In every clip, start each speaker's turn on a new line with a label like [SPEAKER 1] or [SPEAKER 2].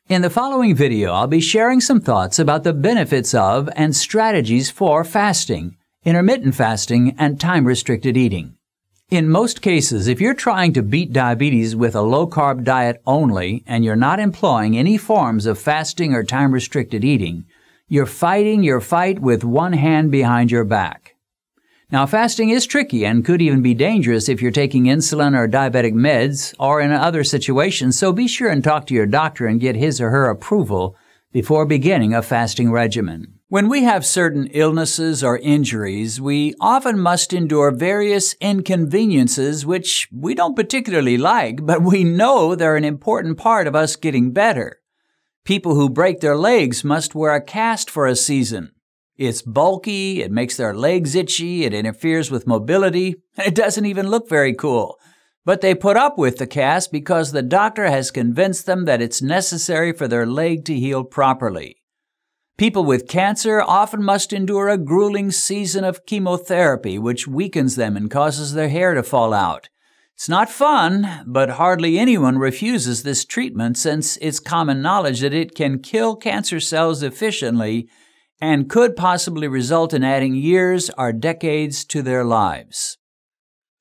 [SPEAKER 1] In the following video, I'll be sharing some thoughts about the benefits of and strategies for fasting, intermittent fasting, and time-restricted eating. In most cases, if you're trying to beat diabetes with a low-carb diet only and you're not employing any forms of fasting or time-restricted eating, you're fighting your fight with one hand behind your back. Now, fasting is tricky and could even be dangerous if you're taking insulin or diabetic meds or in other situations, so be sure and talk to your doctor and get his or her approval before beginning a fasting regimen. When we have certain illnesses or injuries, we often must endure various inconveniences which we don't particularly like, but we know they're an important part of us getting better. People who break their legs must wear a cast for a season. It's bulky, it makes their legs itchy, it interferes with mobility, and it doesn't even look very cool. But they put up with the cast because the doctor has convinced them that it's necessary for their leg to heal properly. People with cancer often must endure a grueling season of chemotherapy, which weakens them and causes their hair to fall out. It's not fun, but hardly anyone refuses this treatment since it's common knowledge that it can kill cancer cells efficiently and could possibly result in adding years or decades to their lives.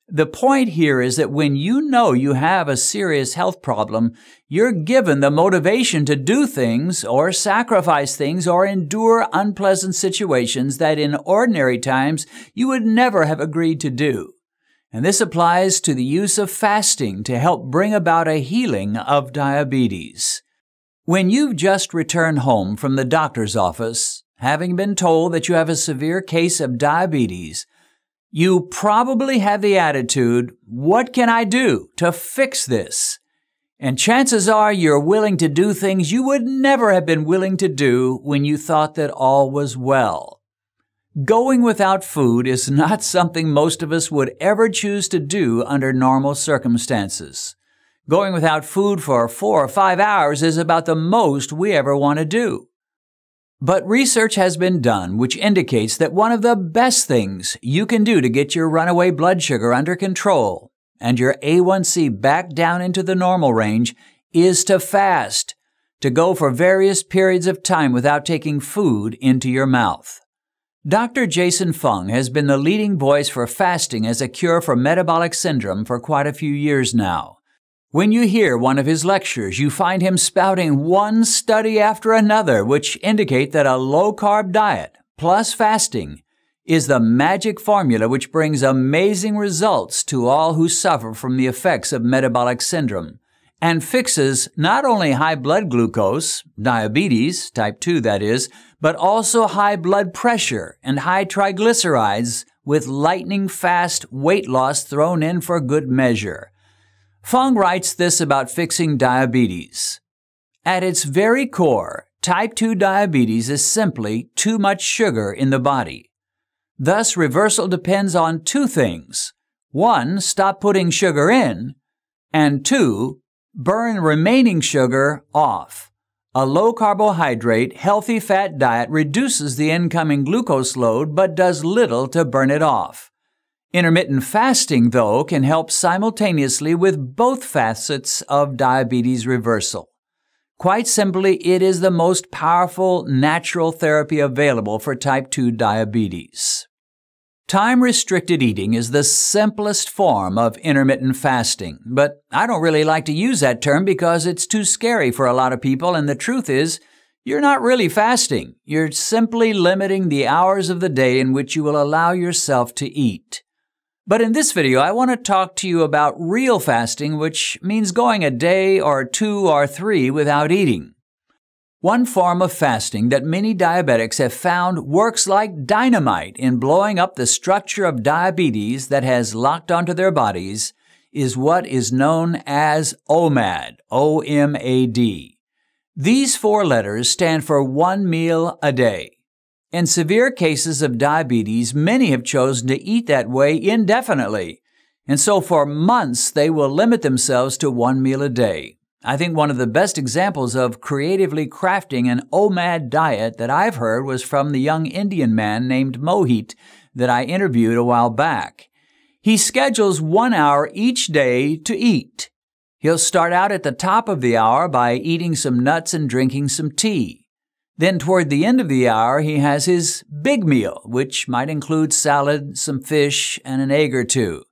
[SPEAKER 1] The point here is that when you know you have a serious health problem, you're given the motivation to do things or sacrifice things or endure unpleasant situations that in ordinary times you would never have agreed to do. And this applies to the use of fasting to help bring about a healing of diabetes. When you've just returned home from the doctor's office, having been told that you have a severe case of diabetes, you probably have the attitude, "What can I do to fix this?" And chances are you're willing to do things you would never have been willing to do when you thought that all was well. Going without food is not something most of us would ever choose to do under normal circumstances. Going without food for 4 or 5 hours is about the most we ever want to do. But research has been done which indicates that one of the best things you can do to get your runaway blood sugar under control and your A1C back down into the normal range is to fast, to go for various periods of time without taking food into your mouth. Dr. Jason Fung has been the leading voice for fasting as a cure for metabolic syndrome for quite a few years now. When you hear one of his lectures, you find him spouting one study after another which indicate that a low-carb diet plus fasting is the magic formula which brings amazing results to all who suffer from the effects of metabolic syndrome and fixes not only high blood glucose, diabetes, type 2 that is, but also high blood pressure and high triglycerides with lightning-fast weight loss thrown in for good measure. Fung writes this about fixing diabetes. At its very core, type 2 diabetes is simply too much sugar in the body. Thus, reversal depends on two things. 1, stop putting sugar in, and 2, burn remaining sugar off. A low-carbohydrate, healthy fat diet reduces the incoming glucose load but does little to burn it off. Intermittent fasting, though, can help simultaneously with both facets of diabetes reversal. Quite simply, it is the most powerful natural therapy available for type 2 diabetes. Time-restricted eating is the simplest form of intermittent fasting, but I don't really like to use that term because it's too scary for a lot of people, and the truth is, you're not really fasting. You're simply limiting the hours of the day in which you will allow yourself to eat. But in this video, I want to talk to you about real fasting, which means going a day or 2 or 3 without eating. One form of fasting that many diabetics have found works like dynamite in blowing up the structure of diabetes that has locked onto their bodies is what is known as OMAD, O-M-A-D. These 4 letters stand for 1 meal a day. In severe cases of diabetes, many have chosen to eat that way indefinitely, and so for months they will limit themselves to 1 meal a day. I think one of the best examples of creatively crafting an OMAD diet that I've heard was from the young Indian man named Mohit that I interviewed a while back. He schedules 1 hour each day to eat. He'll start out at the top of the hour by eating some nuts and drinking some tea. Then toward the end of the hour, he has his big meal, which might include salad, some fish, and an egg or two.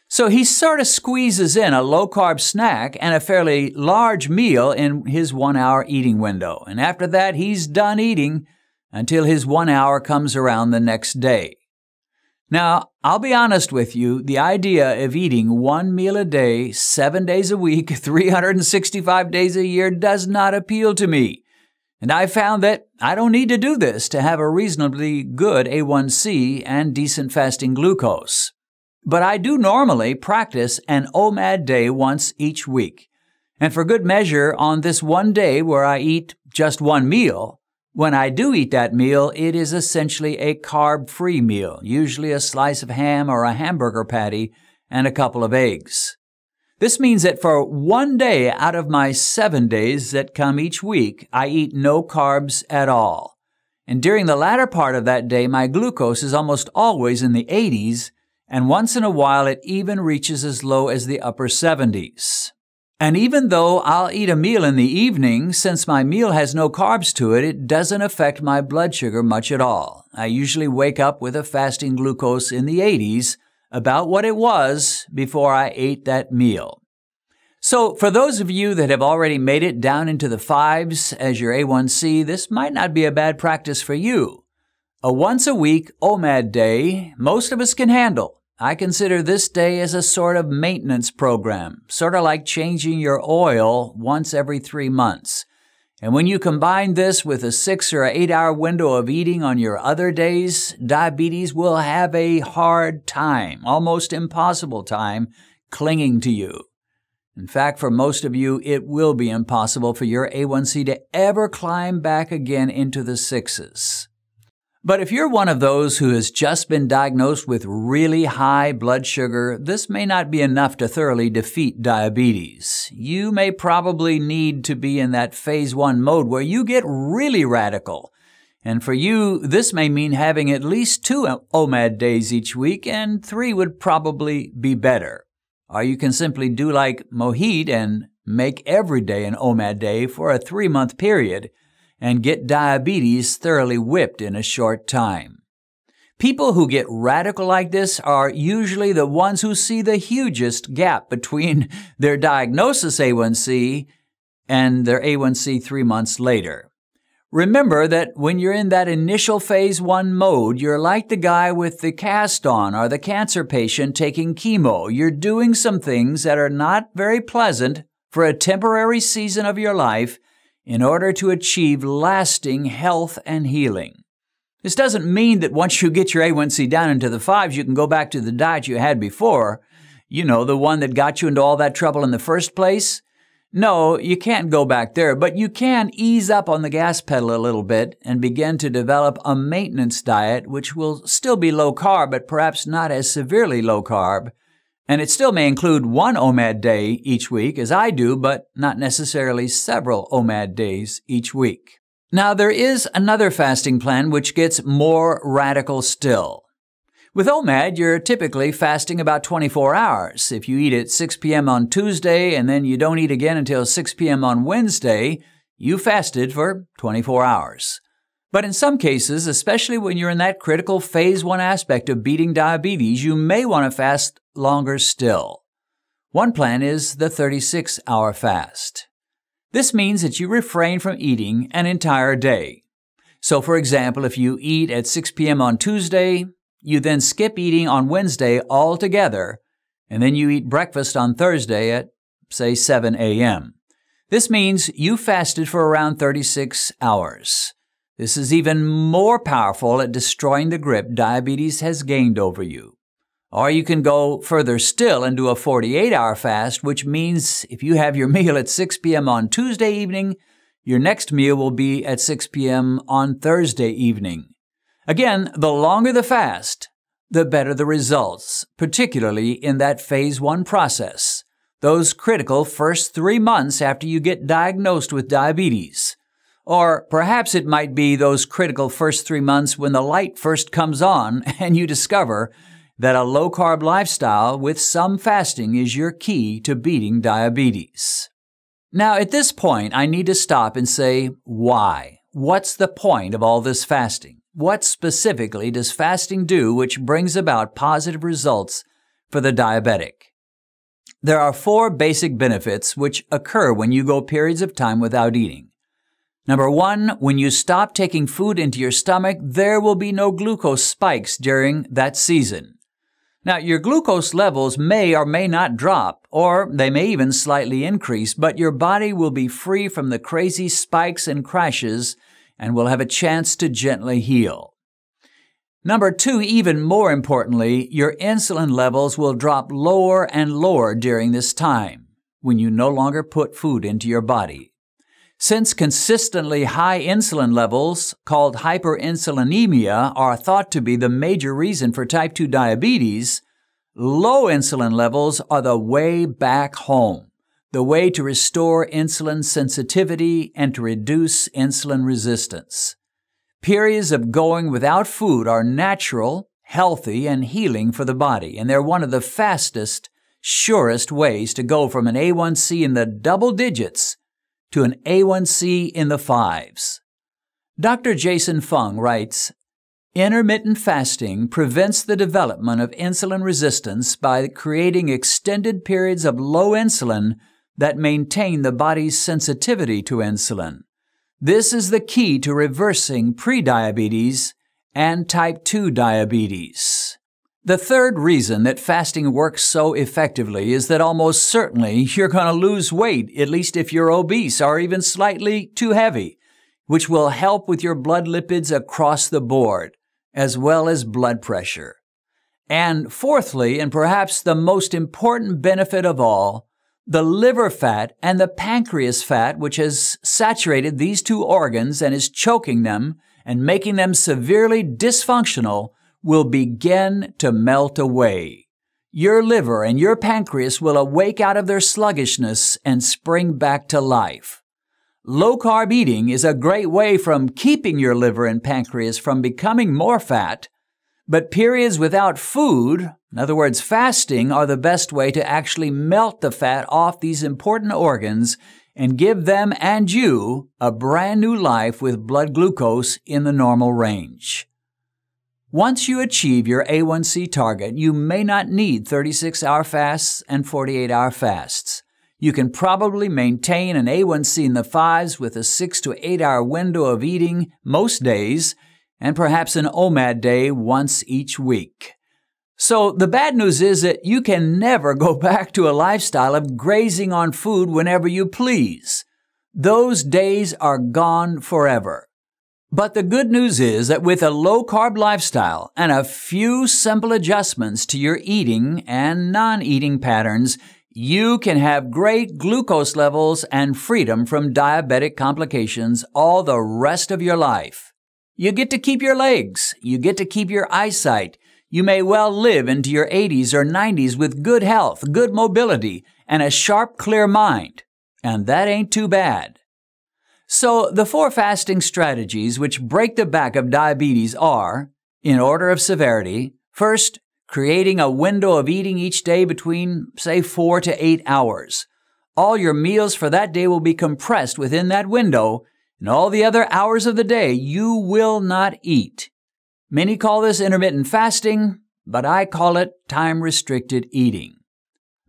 [SPEAKER 1] So he sort of squeezes in a low-carb snack and a fairly large meal in his 1-hour eating window. And after that, he's done eating until his 1 hour comes around the next day. Now, I'll be honest with you, the idea of eating one meal a day, 7 days a week, 365 days a year does not appeal to me. And I found that I don't need to do this to have a reasonably good A1C and decent fasting glucose. But I do normally practice an OMAD day once each week. And for good measure, on this one day where I eat just one meal, when I do eat that meal, it is essentially a carb-free meal, usually a slice of ham or a hamburger patty and a couple of eggs. This means that for one day out of my 7 days that come each week, I eat no carbs at all. And during the latter part of that day, my glucose is almost always in the 80s, and once in a while it even reaches as low as the upper 70s. And even though I'll eat a meal in the evening, since my meal has no carbs to it, it doesn't affect my blood sugar much at all. I usually wake up with a fasting glucose in the 80s, about what it was before I ate that meal. So for those of you that have already made it down into the 5s as your A1C, this might not be a bad practice for you. A once-a-week OMAD day, most of us can handle. I consider this day as a sort of maintenance program, sort of like changing your oil once every 3 months. And when you combine this with a 6 or 8 hour window of eating on your other days, diabetes will have a hard time, almost impossible time, clinging to you. In fact, for most of you, it will be impossible for your A1C to ever climb back again into the 6s. But if you're one of those who has just been diagnosed with really high blood sugar, this may not be enough to thoroughly defeat diabetes. You may probably need to be in that phase 1 mode where you get really radical. And for you, this may mean having at least 2 OMAD days each week, and 3 would probably be better. Or you can simply do like Mohit and make every day an OMAD day for a 3-month period, and get diabetes thoroughly whipped in a short time. People who get radical like this are usually the ones who see the hugest gap between their diagnosis A1C and their A1C 3 months later. Remember that when you're in that initial phase 1 mode, you're like the guy with the cast on or the cancer patient taking chemo. You're doing some things that are not very pleasant for a temporary season of your life in order to achieve lasting health and healing. This doesn't mean that once you get your A1C down into the 5s, you can go back to the diet you had before. You know, the one that got you into all that trouble in the first place. No, you can't go back there, but you can ease up on the gas pedal a little bit and begin to develop a maintenance diet, which will still be low carb, but perhaps not as severely low carb. And it still may include 1 OMAD day each week, as I do, but not necessarily several OMAD days each week. Now, there is another fasting plan which gets more radical still. With OMAD, you're typically fasting about 24 hours. If you eat at 6 p.m. on Tuesday and then you don't eat again until 6 p.m. on Wednesday, you fasted for 24 hours. But in some cases, especially when you're in that critical phase 1 aspect of beating diabetes, you may want to fast longer still. One plan is the 36-hour fast. This means that you refrain from eating an entire day. So, for example, if you eat at 6 p.m. on Tuesday, you then skip eating on Wednesday altogether, and then you eat breakfast on Thursday at, say, 7 a.m. This means you fasted for around 36 hours. This is even more powerful at destroying the grip diabetes has gained over you. Or you can go further still and do a 48-hour fast, which means if you have your meal at 6 p.m. on Tuesday evening, your next meal will be at 6 p.m. on Thursday evening. Again, the longer the fast, the better the results, particularly in that phase 1 process, those critical first 3 months after you get diagnosed with diabetes. Or perhaps it might be those critical first 3 months when the light first comes on and you discover that a low-carb lifestyle with some fasting is your key to beating diabetes. Now, at this point, I need to stop and say, why? What's the point of all this fasting? What specifically does fasting do which brings about positive results for the diabetic? There are 4 basic benefits which occur when you go periods of time without eating. Number 1, when you stop taking food into your stomach, there will be no glucose spikes during that season. Now, your glucose levels may or may not drop, or they may even slightly increase, but your body will be free from the crazy spikes and crashes and will have a chance to gently heal. Number 2, even more importantly, your insulin levels will drop lower and lower during this time when you no longer put food into your body. Since consistently high insulin levels, called hyperinsulinemia, are thought to be the major reason for type 2 diabetes, low insulin levels are the way back home, the way to restore insulin sensitivity and to reduce insulin resistance. Periods of going without food are natural, healthy, and healing for the body, and they're one of the fastest, surest ways to go from an A1C in the double digits to an A1C in the 5s. Dr. Jason Fung writes, "Intermittent fasting prevents the development of insulin resistance by creating extended periods of low insulin that maintain the body's sensitivity to insulin. This is the key to reversing prediabetes and type 2 diabetes." The third reason that fasting works so effectively is that almost certainly you're going to lose weight, at least if you're obese or even slightly too heavy, which will help with your blood lipids across the board, as well as blood pressure. And fourthly, and perhaps the most important benefit of all, the liver fat and the pancreas fat, which has saturated these 2 organs and is choking them and making them severely dysfunctional, will begin to melt away. Your liver and your pancreas will awake out of their sluggishness and spring back to life. Low-carb eating is a great way from keeping your liver and pancreas from becoming more fat, but periods without food, in other words, fasting, are the best way to actually melt the fat off these important organs and give them and you a brand new life with blood glucose in the normal range. Once you achieve your A1C target, you may not need 36-hour fasts and 48-hour fasts. You can probably maintain an A1C in the 5s with a 6 to 8 hour window of eating most days, and perhaps an OMAD day once each week. So the bad news is that you can never go back to a lifestyle of grazing on food whenever you please. Those days are gone forever. But the good news is that with a low-carb lifestyle and a few simple adjustments to your eating and non-eating patterns, you can have great glucose levels and freedom from diabetic complications all the rest of your life. You get to keep your legs. You get to keep your eyesight. You may well live into your 80s or 90s with good health, good mobility, and a sharp, clear mind. And that ain't too bad. So the 4 fasting strategies which break the back of diabetes are, in order of severity, first, creating a window of eating each day between, say, 4 to 8 hours. All your meals for that day will be compressed within that window, and all the other hours of the day you will not eat. Many call this intermittent fasting, but I call it time-restricted eating.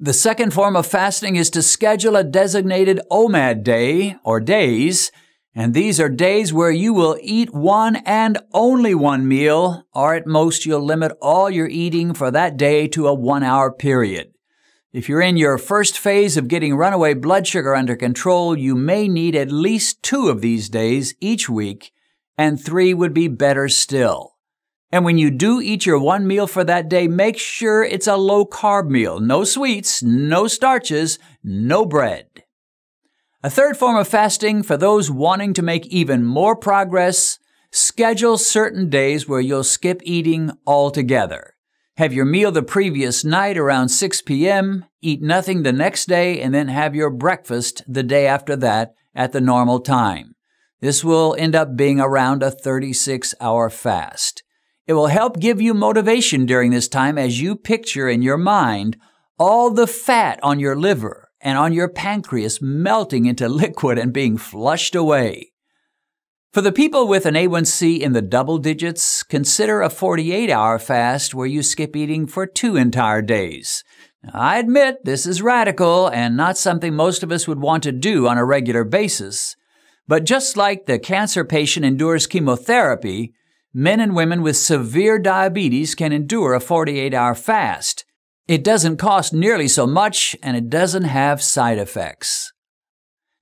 [SPEAKER 1] The second form of fasting is to schedule a designated OMAD day or days, and these are days where you will eat one and only one meal, or at most you'll limit all your eating for that day to a 1-hour period. If you're in your first phase of getting runaway blood sugar under control, you may need at least 2 of these days each week, and 3 would be better still. And when you do eat your one meal for that day, make sure it's a low-carb meal. No sweets, no starches, no bread. A third form of fasting for those wanting to make even more progress, schedule certain days where you'll skip eating altogether. Have your meal the previous night around 6 p.m., eat nothing the next day, and then have your breakfast the day after that at the normal time. This will end up being around a 36-hour fast. It will help give you motivation during this time as you picture in your mind all the fat on your liver and on your pancreas melting into liquid and being flushed away. For the people with an A1C in the double digits, consider a 48-hour fast where you skip eating for 2 entire days. Now, I admit this is radical and not something most of us would want to do on a regular basis. But just like the cancer patient endures chemotherapy, men and women with severe diabetes can endure a 48-hour fast. It doesn't cost nearly so much, and it doesn't have side effects.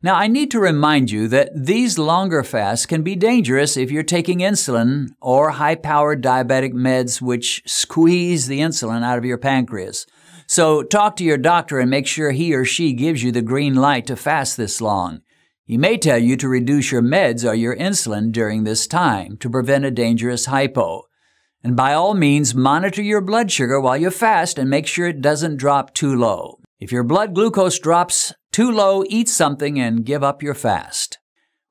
[SPEAKER 1] Now, I need to remind you that these longer fasts can be dangerous if you're taking insulin or high-powered diabetic meds which squeeze the insulin out of your pancreas. So talk to your doctor and make sure he or she gives you the green light to fast this long. He may tell you to reduce your meds or your insulin during this time to prevent a dangerous hypo. And by all means, monitor your blood sugar while you fast and make sure it doesn't drop too low. If your blood glucose drops too low, eat something and give up your fast.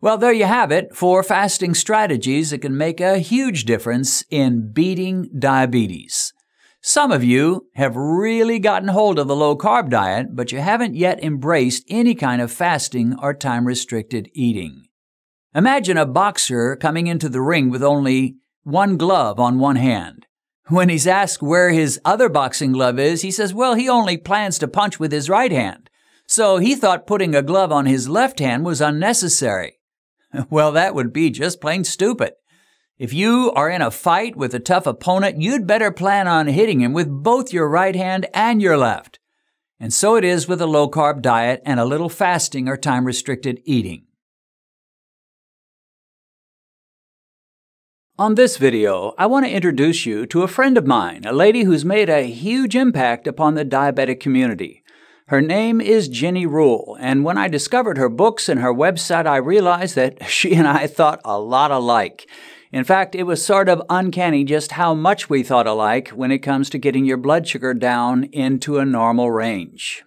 [SPEAKER 1] Well, there you have it, 4 fasting strategies that can make a huge difference in beating diabetes. Some of you have really gotten hold of the low-carb diet, but you haven't yet embraced any kind of fasting or time-restricted eating. Imagine a boxer coming into the ring with only one glove on one hand. When he's asked where his other boxing glove is, he says, well, he only plans to punch with his right hand. So he thought putting a glove on his left hand was unnecessary. Well, that would be just plain stupid. If you are in a fight with a tough opponent, you'd better plan on hitting him with both your right hand and your left. And so it is with a low-carb diet and a little fasting or time-restricted eating. On this video, I want to introduce you to a friend of mine, a lady who's made a huge impact upon the diabetic community. Her name is Jenny Rule, and when I discovered her books and her website, I realized that she and I thought a lot alike. In fact, it was sort of uncanny just how much we thought alike when it comes to getting your blood sugar down into a normal range.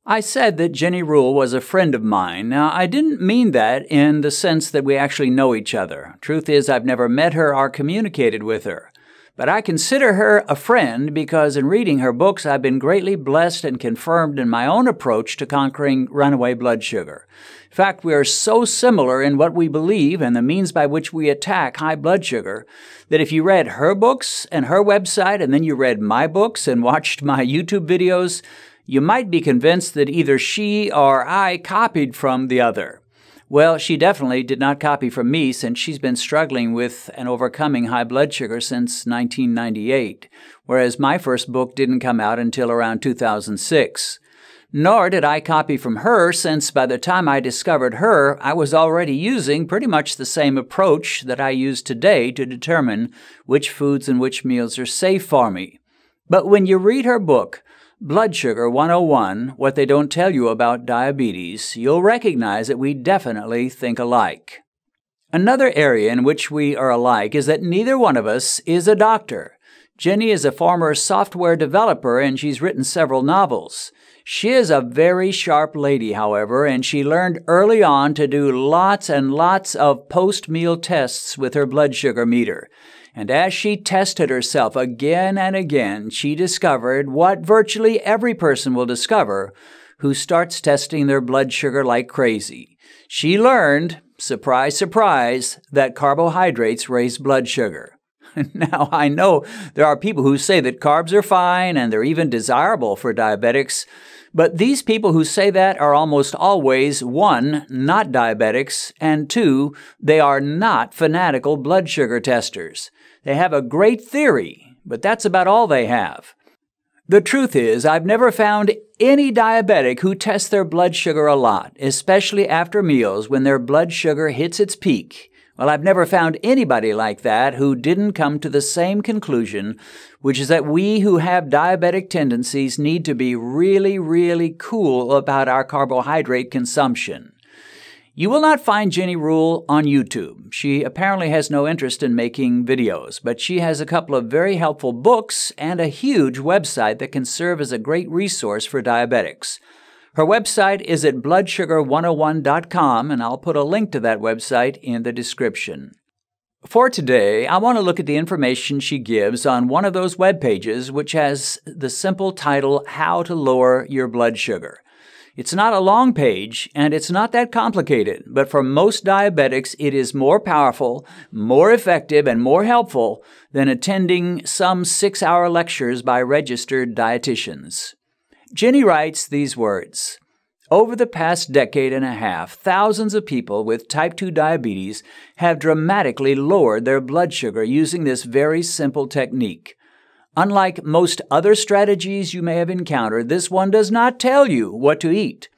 [SPEAKER 1] I said that Jenny Rule was a friend of mine. Now, I didn't mean that in the sense that we actually know each other. Truth is, I've never met her or communicated with her. But I consider her a friend because in reading her books, I've been greatly blessed and confirmed in my own approach to conquering runaway blood sugar. In fact, we are so similar in what we believe and the means by which we attack high blood sugar that if you read her books and her website and then you read my books and watched my YouTube videos, you might be convinced that either she or I copied from the other. Well, she definitely did not copy from me since she's been struggling with and overcoming high blood sugar since 1998, whereas my first book didn't come out until around 2006. Nor did I copy from her since by the time I discovered her, I was already using pretty much the same approach that I use today to determine which foods and which meals are safe for me. But when you read her book, Blood Sugar 101, What They Don't Tell You About Diabetes, you'll recognize that we definitely think alike. Another area in which we are alike is that neither one of us is a doctor. Jenny is a former software developer and she's written several novels. She is a very sharp lady, however, and she learned early on to do lots and lots of post-meal tests with her blood sugar meter. And as she tested herself again and again, she discovered what virtually every person will discover who starts testing their blood sugar like crazy. She learned, surprise, surprise, that carbohydrates raise blood sugar. Now, I know there are people who say that carbs are fine and they're even desirable for diabetics, but these people who say that are almost always, 1, not diabetics, and 2, they are not fanatical blood sugar testers. They have a great theory, but that's about all they have. The truth is, I've never found any diabetic who tests their blood sugar a lot, especially after meals when their blood sugar hits its peak. Well, I've never found anybody like that who didn't come to the same conclusion, which is that we who have diabetic tendencies need to be really, really cool about our carbohydrate consumption. You will not find Jenny Rule on YouTube. She apparently has no interest in making videos, but she has a couple of very helpful books and a huge website that can serve as a great resource for diabetics. Her website is at bloodsugar101.com, and I'll put a link to that website in the description. For today, I want to look at the information she gives on one of those web pages which has the simple title, How to Lower Your Blood Sugar. It's not a long page, and it's not that complicated, but for most diabetics, it is more powerful, more effective, and more helpful than attending some 6-hour lectures by registered dietitians. Jenny writes these words, "Over the past decade and a half, thousands of people with type 2 diabetes have dramatically lowered their blood sugar using this very simple technique. Unlike most other strategies you may have encountered, this one does not tell you what to eat.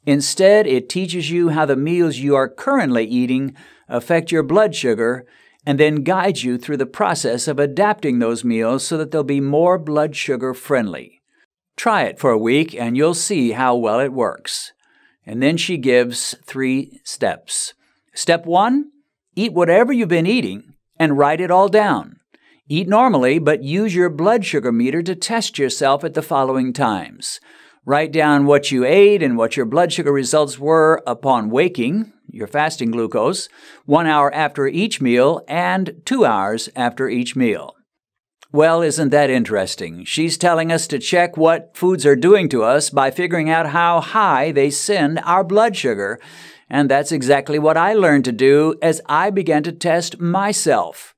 [SPEAKER 1] Instead, it teaches you how the meals you are currently eating affect your blood sugar and then guides you through the process of adapting those meals so that they'll be more blood sugar friendly. Try it for a week and you'll see how well it works." And then she gives 3 steps. Step 1, eat whatever you've been eating and write it all down. Eat normally, but use your blood sugar meter to test yourself at the following times. Write down what you ate and what your blood sugar results were upon waking, your fasting glucose, 1 hour after each meal, and 2 hours after each meal. Well, isn't that interesting? She's telling us to check what foods are doing to us by figuring out how high they send our blood sugar. And that's exactly what I learned to do as I began to test myself.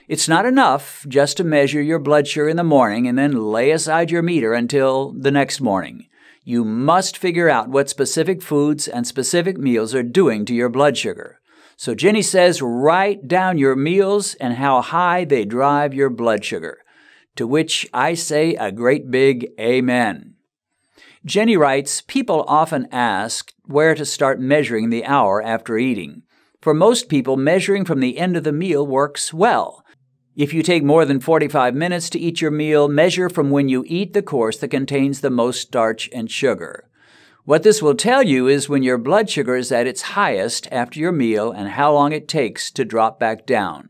[SPEAKER 1] It's not enough just to measure your blood sugar in the morning and then lay aside your meter until the next morning. You must figure out what specific foods and specific meals are doing to your blood sugar. So Jenny says, write down your meals and how high they drive your blood sugar. To which I say a great big amen. Jenny writes, people often ask where to start measuring the hour after eating. For most people, measuring from the end of the meal works well. If you take more than 45 minutes to eat your meal, measure from when you eat the course that contains the most starch and sugar. What this will tell you is when your blood sugar is at its highest after your meal and how long it takes to drop back down.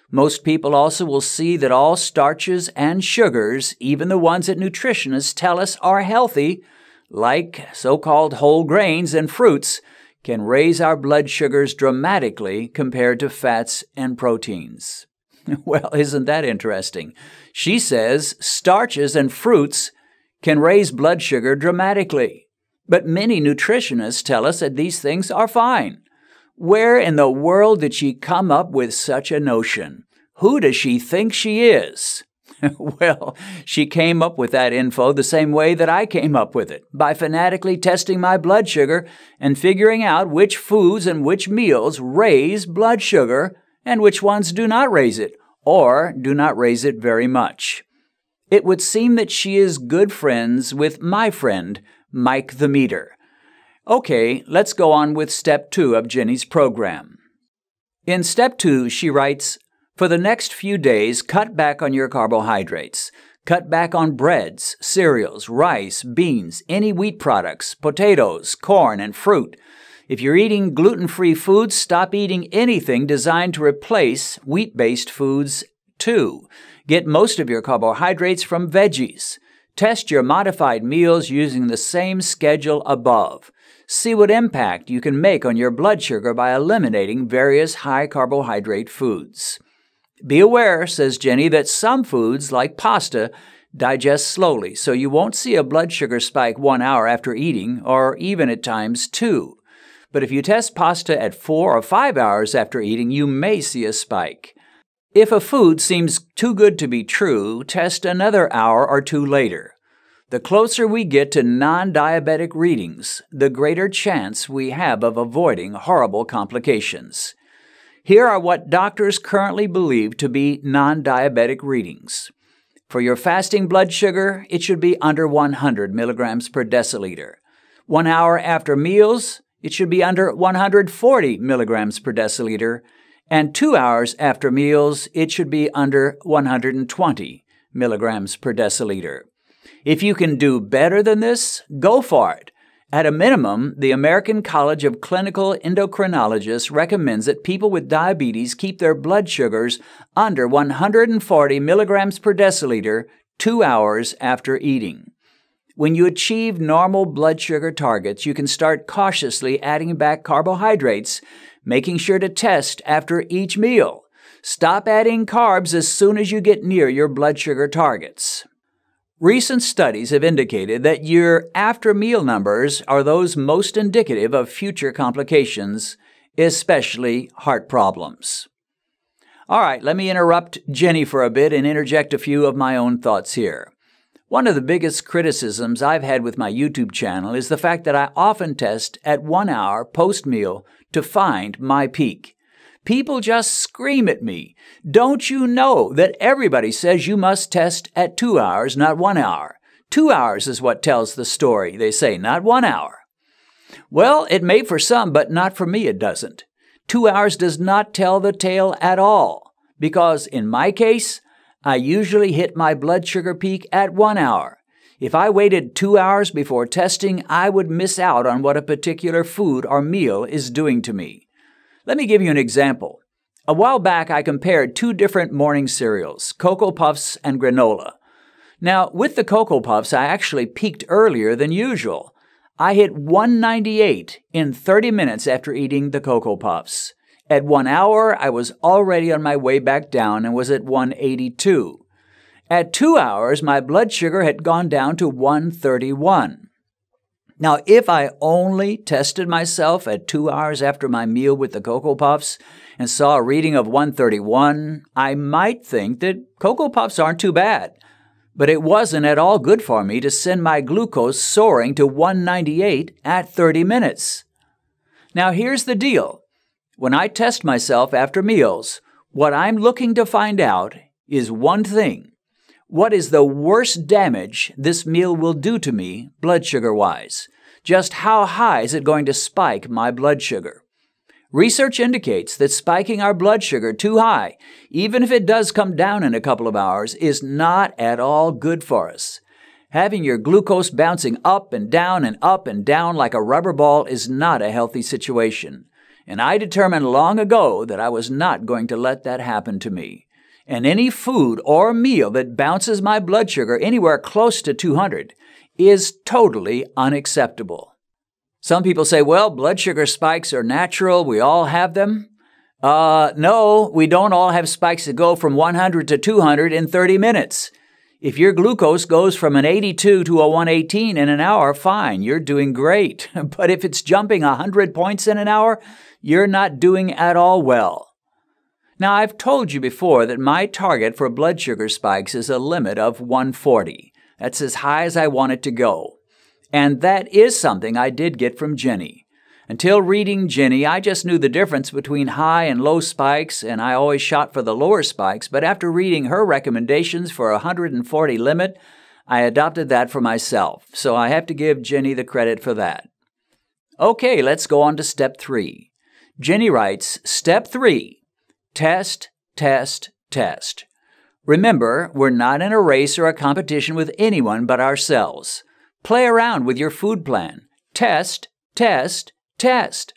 [SPEAKER 1] Most people also will see that all starches and sugars, even the ones that nutritionists tell us are healthy, like so-called whole grains and fruits, can raise our blood sugars dramatically compared to fats and proteins. Well, isn't that interesting? She says starches and fruits can raise blood sugar dramatically. But many nutritionists tell us that these things are fine. Where in the world did she come up with such a notion? Who does she think she is? Well, she came up with that info the same way that I came up with it, by fanatically testing my blood sugar and figuring out which foods and which meals raise blood sugar and which ones do not raise it, or do not raise it very much. It would seem that she is good friends with my friend, Mike the Meter. Okay, let's go on with Step 2 of Jenny's program. In Step 2, she writes, for the next few days, cut back on your carbohydrates. Cut back on breads, cereals, rice, beans, any wheat products, potatoes, corn, and fruit. If you're eating gluten-free foods, stop eating anything designed to replace wheat-based foods too. Get most of your carbohydrates from veggies. Test your modified meals using the same schedule above. See what impact you can make on your blood sugar by eliminating various high-carbohydrate foods. Be aware, says Jenny, that some foods, like pasta, digest slowly, so you won't see a blood sugar spike 1 hour after eating, or even at times 2. But if you test pasta at 4 or 5 hours after eating, you may see a spike. If a food seems too good to be true, test another hour or 2 later. The closer we get to non-diabetic readings, the greater chance we have of avoiding horrible complications. Here are what doctors currently believe to be non-diabetic readings. For your fasting blood sugar, it should be under 100 milligrams per deciliter. 1 hour after meals, it should be under 140 milligrams per deciliter, and 2 hours after meals, it should be under 120 milligrams per deciliter. If you can do better than this, go for it. At a minimum, the American College of Clinical Endocrinologists recommends that people with diabetes keep their blood sugars under 140 milligrams per deciliter 2 hours after eating. When you achieve normal blood sugar targets, you can start cautiously adding back carbohydrates, making sure to test after each meal. Stop adding carbs as soon as you get near your blood sugar targets. Recent studies have indicated that your after-meal numbers are those most indicative of future complications, especially heart problems. All right, let me interrupt Jenny for a bit and interject a few of my own thoughts here. One of the biggest criticisms I've had with my YouTube channel is the fact that I often test at 1 hour post-meal to find my peak. People just scream at me, "Don't you know that everybody says you must test at 2 hours, not 1 hour? 2 hours is what tells the story," they say, not 1 hour. Well, it may for some, but not for me it doesn't. 2 hours does not tell the tale at all, because in my case, I usually hit my blood sugar peak at 1 hour. If I waited 2 hours before testing, I would miss out on what a particular food or meal is doing to me. Let me give you an example. A while back, I compared two different morning cereals, Cocoa Puffs and granola. Now, with the Cocoa Puffs, I actually peaked earlier than usual. I hit 198 in 30 minutes after eating the Cocoa Puffs. At 1 hour, I was already on my way back down and was at 182. At 2 hours, my blood sugar had gone down to 131. Now, if I only tested myself at 2 hours after my meal with the Cocoa Puffs and saw a reading of 131, I might think that Cocoa Puffs aren't too bad. But it wasn't at all good for me to send my glucose soaring to 198 at 30 minutes. Now, here's the deal. When I test myself after meals, what I'm looking to find out is one thing. What is the worst damage this meal will do to me, blood sugar-wise? Just how high is it going to spike my blood sugar? Research indicates that spiking our blood sugar too high, even if it does come down in a couple of hours, is not at all good for us. Having your glucose bouncing up and down like a rubber ball is not a healthy situation. And I determined long ago that I was not going to let that happen to me. And any food or meal that bounces my blood sugar anywhere close to 200 is totally unacceptable. Some people say, well, blood sugar spikes are natural. We all have them. No, we don't all have spikes that go from 100 to 200 in 30 minutes. If your glucose goes from an 82 to a 118 in an hour, fine, you're doing great. But if it's jumping 100 points in an hour, you're not doing at all well. Now, I've told you before that my target for blood sugar spikes is a limit of 140. That's as high as I want it to go. And that is something I did get from Jenny. Until reading Jenny, I just knew the difference between high and low spikes, and I always shot for the lower spikes. But after reading her recommendations for a 140 limit, I adopted that for myself. So I have to give Jenny the credit for that. Okay, let's go on to step 3. Jenny writes, Step 3. Test, test, test. Remember, we're not in a race or a competition with anyone but ourselves. Play around with your food plan. Test, test, test.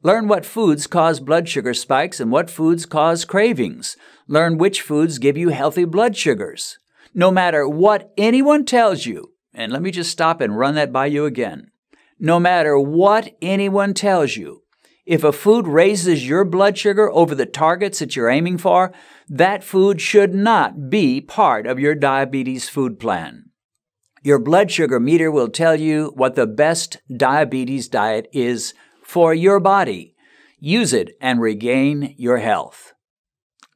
[SPEAKER 1] Learn what foods cause blood sugar spikes and what foods cause cravings. Learn which foods give you healthy blood sugars. No matter what anyone tells you, and let me just stop and run that by you again. No matter what anyone tells you, if a food raises your blood sugar over the targets that you're aiming for, that food should not be part of your diabetes food plan. Your blood sugar meter will tell you what the best diabetes diet is for your body. Use it and regain your health.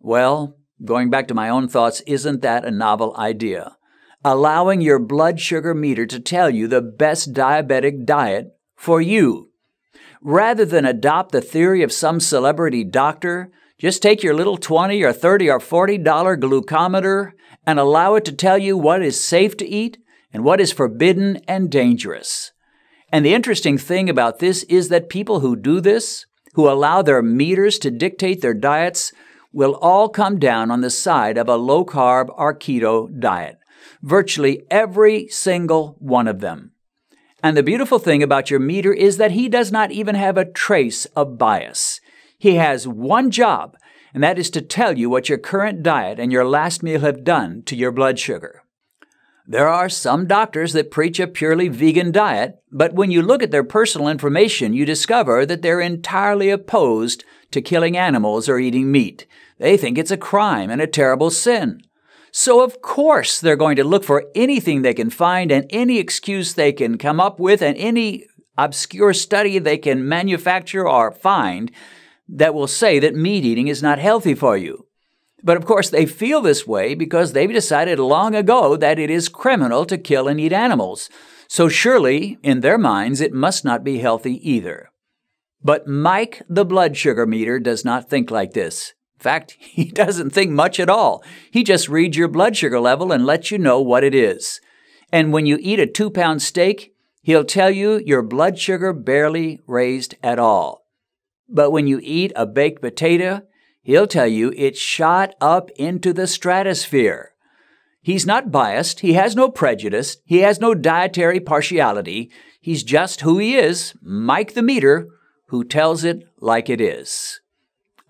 [SPEAKER 1] Well, going back to my own thoughts, isn't that a novel idea? Allowing your blood sugar meter to tell you the best diabetic diet for you. Rather than adopt the theory of some celebrity doctor, just take your little $20 or $30 or $40 glucometer and allow it to tell you what is safe to eat and what is forbidden and dangerous. And the interesting thing about this is that people who do this, who allow their meters to dictate their diets, will all come down on the side of a low-carb or keto diet. Virtually every single one of them. And the beautiful thing about your meter is that he does not even have a trace of bias. He has one job, and that is to tell you what your current diet and your last meal have done to your blood sugar. There are some doctors that preach a purely vegan diet, but when you look at their personal information, you discover that they're entirely opposed to killing animals or eating meat. They think it's a crime and a terrible sin. So of course they're going to look for anything they can find and any excuse they can come up with and any obscure study they can manufacture or find that will say that meat eating is not healthy for you. But of course they feel this way because they've decided long ago that it is criminal to kill and eat animals. So surely, in their minds, it must not be healthy either. But Mike, the blood sugar meter, does not think like this. In fact, he doesn't think much at all. He just reads your blood sugar level and lets you know what it is. And when you eat a 2-pound steak, he'll tell you your blood sugar barely raised at all. But when you eat a baked potato, he'll tell you it shot up into the stratosphere. He's not biased. He has no prejudice. He has no dietary partiality. He's just who he is, Mike the meter, who tells it like it is.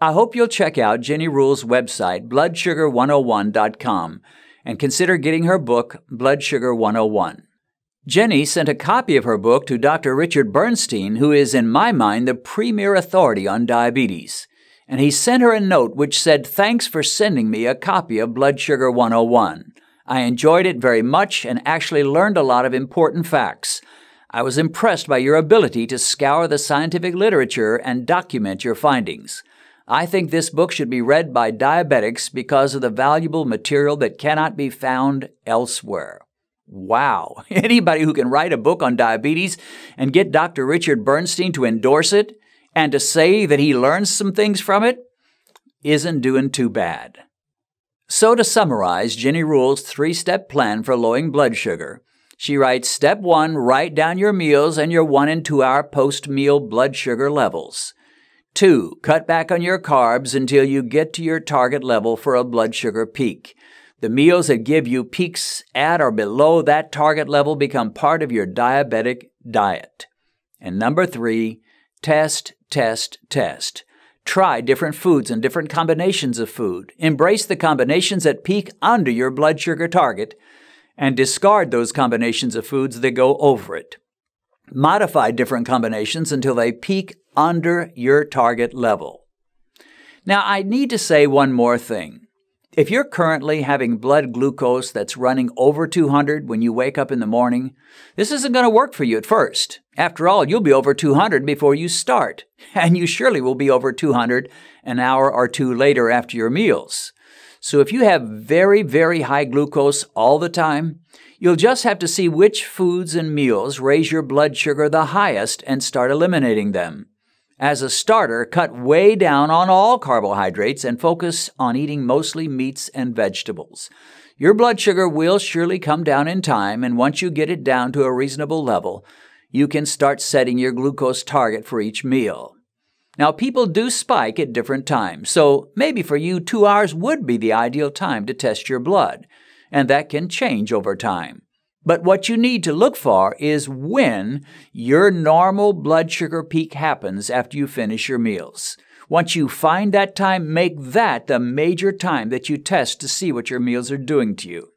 [SPEAKER 1] I hope you'll check out Jenny Rule's website, bloodsugar101.com, and consider getting her book, Blood Sugar 101. Jenny sent a copy of her book to Dr. Richard Bernstein, who is, in my mind, the premier authority on diabetes. And he sent her a note which said, "Thanks for sending me a copy of Blood Sugar 101. I enjoyed it very much and actually learned a lot of important facts. I was impressed by your ability to scour the scientific literature and document your findings. I think this book should be read by diabetics because of the valuable material that cannot be found elsewhere." Wow! Anybody who can write a book on diabetes and get Dr. Richard Bernstein to endorse it and to say that he learns some things from it isn't doing too bad. So to summarize Jenny Rule's 3-step plan for lowering blood sugar, she writes, Step 1, write down your meals and your 1 and 2 hour post-meal blood sugar levels. 2, cut back on your carbs until you get to your target level for a blood sugar peak. The meals that give you peaks at or below that target level become part of your diabetic diet. And number 3, test, test, test. Try different foods and different combinations of food. Embrace the combinations that peak under your blood sugar target and discard those combinations of foods that go over it. Modify different combinations until they peak under your target level. Now, I need to say one more thing. If you're currently having blood glucose that's running over 200 when you wake up in the morning, this isn't going to work for you at first. After all, you'll be over 200 before you start, and you surely will be over 200 an hour or two later after your meals. So if you have very, very high glucose all the time, you'll just have to see which foods and meals raise your blood sugar the highest and start eliminating them. As a starter, cut way down on all carbohydrates and focus on eating mostly meats and vegetables. Your blood sugar will surely come down in time, and once you get it down to a reasonable level, you can start setting your glucose target for each meal. Now, people do spike at different times, so maybe for you 2 hours would be the ideal time to test your blood, and that can change over time. But what you need to look for is when your normal blood sugar peak happens after you finish your meals. Once you find that time, make that the major time that you test to see what your meals are doing to you.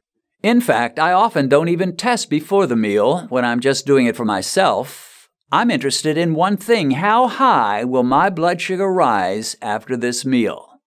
[SPEAKER 1] In fact, I often don't even test before the meal when I'm just doing it for myself. I'm interested in one thing: how high will my blood sugar rise after this meal?